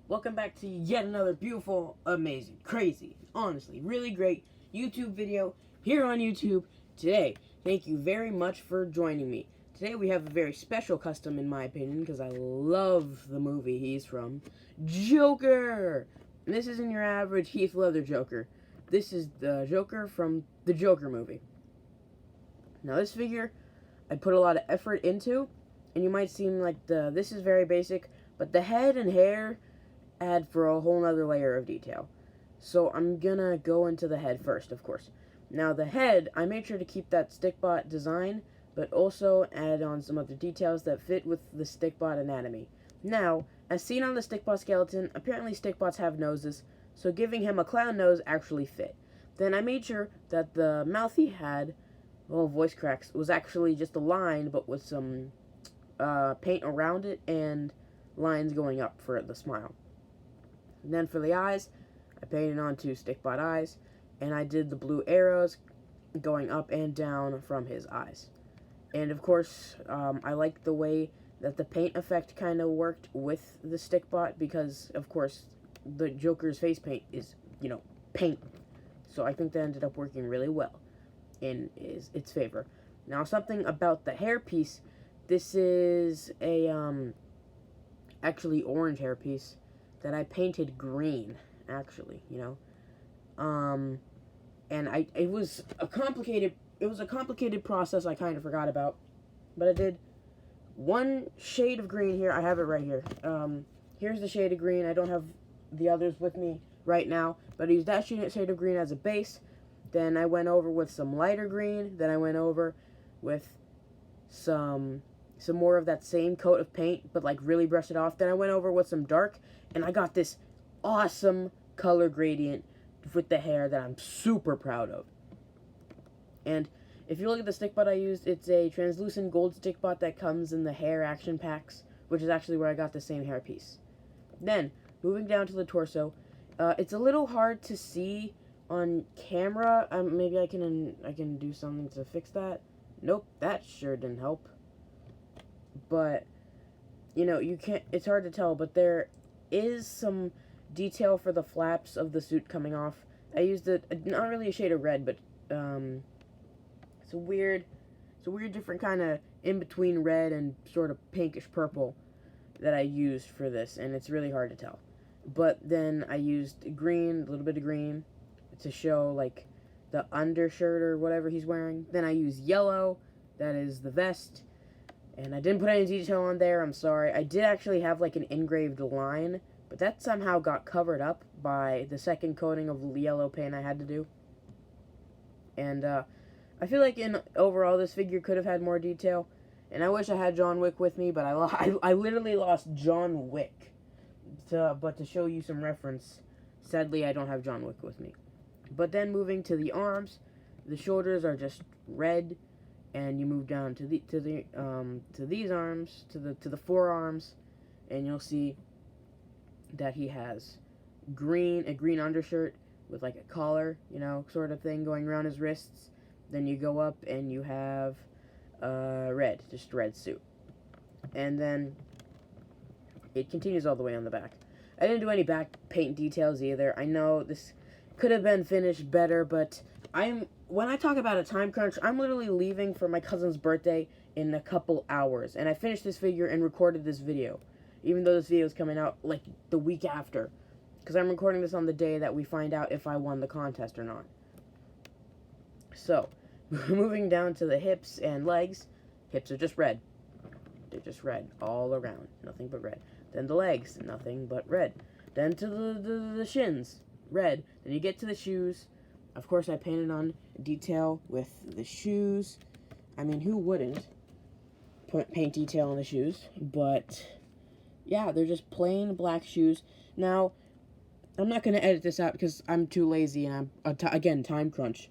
Welcome back to yet another beautiful, amazing, crazy, honestly, really great YouTube video here on YouTube today. Thank you very much for joining me. Today we have a very special custom in my opinion because I love the movie he's from, Joker! And this isn't your average Heath Ledger Joker. This is the Joker from the Joker movie. Now this figure I put a lot of effort into, and you might seem like this is very basic, but the head and hair add for a whole nother layer of detail. So I'm gonna go into the head first, of course. Now the head, I made sure to keep that Stikbot design, but also add on some other details that fit with the Stikbot anatomy. Now, as seen on the Stikbot skeleton, apparently Stikbots have noses, so giving him a clown nose actually fit. Then I made sure that the mouth he had, well, voice cracks, was actually just a line, but with some paint around it and lines going up for the smile. And then for the eyes, I painted on 2 Stikbot eyes, and I did the blue arrows going up and down from his eyes. And of course, I liked the way that the paint effect kind of worked with the Stikbot because, of course, the Joker's face paint is, paint. So I think that ended up working really well in its favor. Now, something about the hairpiece. This is a, actually orange hairpiece that I painted green, actually, and it was a complicated process I kind of forgot about, but I did one shade of green here. I have it right here. Here's the shade of green. I don't have the others with me right now, but I used that shade of green as a base. Then I went over with some lighter green. Then I went over with some more of that same coat of paint, but like really brush it off. Then I went over with some dark, and I got this awesome color gradient with the hair that I'm super proud of. And if you look at the Stikbot I used, it's a translucent gold Stikbot that comes in the hair action packs, which is actually where I got the same hairpiece. Then, moving down to the torso, it's a little hard to see on camera. Maybe I can do something to fix that. Nope, that sure didn't help. But you can't. It's hard to tell, but there is some detail for the flaps of the suit coming off. I used not really a shade of red, but it's a weird different kind of in between red and sort of pinkish purple that I used for this, and it's really hard to tell. But then I used green, a little bit of green, to show like the undershirt or whatever he's wearing. Then I used yellow, that is the vest. And I didn't put any detail on there, I'm sorry. I did actually have like an engraved line, but that somehow got covered up by the second coating of yellow paint I had to do. And I feel like overall this figure could have had more detail. And I wish I had John Wick with me, but I literally lost John Wick. But to show you some reference, sadly I don't have John Wick with me. But then moving to the arms, the shoulders are just red. And you move down to these arms, to the forearms, and you'll see that he has a green undershirt with like a collar, sort of thing going around his wrists. Then you go up and you have red suit, and then it continues all the way on the back. I didn't do any back paint details either. I know this could have been finished better, but when I talk about a time crunch, I'm literally leaving for my cousin's birthday in a couple hours. And I finished this figure and recorded this video. Even though this video is coming out like the week after. Because I'm recording this on the day that we find out if I won the contest or not. So, moving down to the hips and legs. Hips are just red. They're just red all around. Nothing but red. Then the legs, nothing but red. Then to the shins, red. Then you get to the shoes. Of course, I painted on detail with the shoes. I mean, who wouldn't paint detail on the shoes? But, yeah, they're just plain black shoes. Now, I'm not going to edit this out because I'm too lazy and I'm, again, time crunch.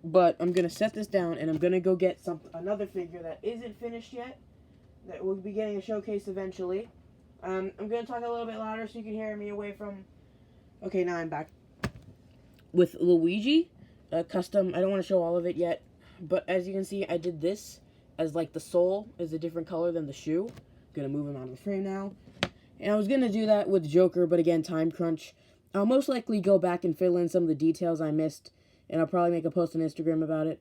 But I'm going to set this down and I'm going to go get another figure that isn't finished yet. That we'll be getting a showcase eventually. I'm going to talk a little bit louder so you can hear me away from... Okay, now I'm back. With Luigi, custom, I don't want to show all of it yet, but as you can see, I did this as like the sole is a different color than the shoe. I'm going to move him out of the frame now. And I was going to do that with Joker, but again, time crunch. I'll most likely go back and fill in some of the details I missed, and I'll probably make a post on Instagram about it.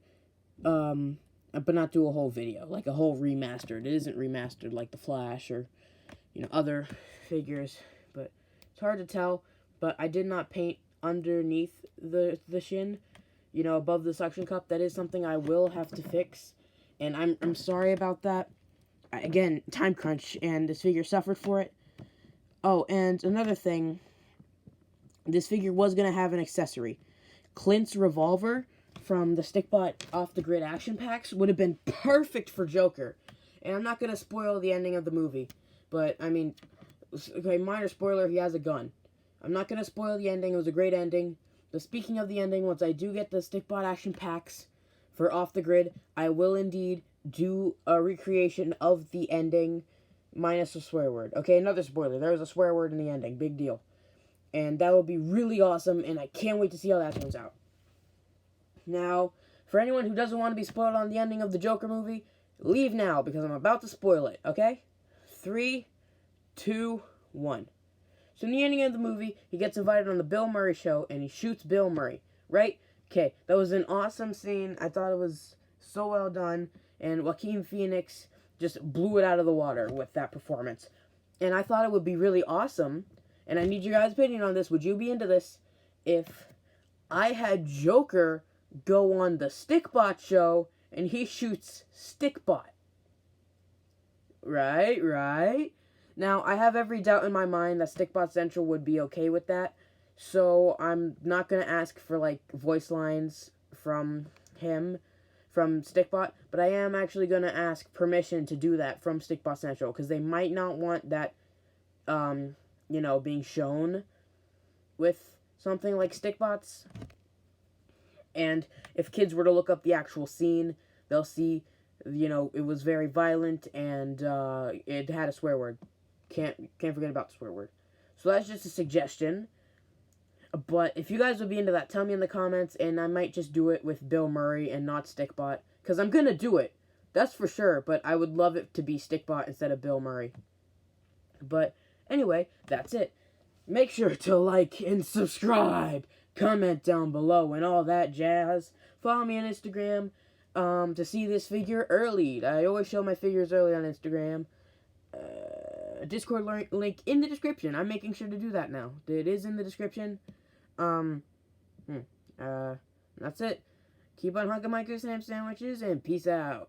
But not do a whole video, like a whole remastered. It isn't remastered like the Flash or, other figures, but it's hard to tell. But I did not paint underneath the shin, above the suction cup. That is something I will have to fix, and I'm sorry about that. Again, time crunch, and this figure suffered for it. Oh, and another thing, this figure was going to have an accessory. Clint's revolver from the Stikbot Off the Grid action packs would have been perfect for Joker. And I'm not going to spoil the ending of the movie, but, okay, minor spoiler, he has a gun. I'm not going to spoil the ending. It was a great ending. But speaking of the ending, once I do get the Stikbot action packs for Off the Grid, I will indeed do a recreation of the ending minus a swear word. Okay, another spoiler. There was a swear word in the ending. Big deal. And that will be really awesome, and I can't wait to see how that turns out. Now, for anyone who doesn't want to be spoiled on the ending of the Joker movie, leave now, because I'm about to spoil it, okay? 3, 2, 1. So in the ending of the movie, he gets invited on the Bill Murray show, and he shoots Bill Murray, right? Okay, that was an awesome scene. I thought it was so well done, and Joaquin Phoenix just blew it out of the water with that performance. And I thought it would be really awesome, and I need your guys' opinion on this. Would you be into this if I had Joker go on the Stikbot show and he shoots Stikbot? Right? Now, I have every doubt in my mind that Stikbot Central would be okay with that, so I'm not going to ask for, voice lines from him, from Stikbot, but I am actually going to ask permission to do that from Stikbot Central, because they might not want that, being shown with something like Stikbots. And if kids were to look up the actual scene, they'll see, it was very violent, and it had a swear word. Can't forget about the swear word. So that's just a suggestion. But if you guys would be into that, tell me in the comments, and I might just do it with Bill Murray and not Stikbot. Because I'm going to do it. That's for sure. But I would love it to be Stikbot instead of Bill Murray. But anyway, that's it. Make sure to like and subscribe. Comment down below and all that jazz. Follow me on Instagram to see this figure early. I always show my figures early on Instagram. Discord link in the description. I'm making sure to do that now. It is in the description. That's it. Keep on hunking my ham sandwiches and peace out.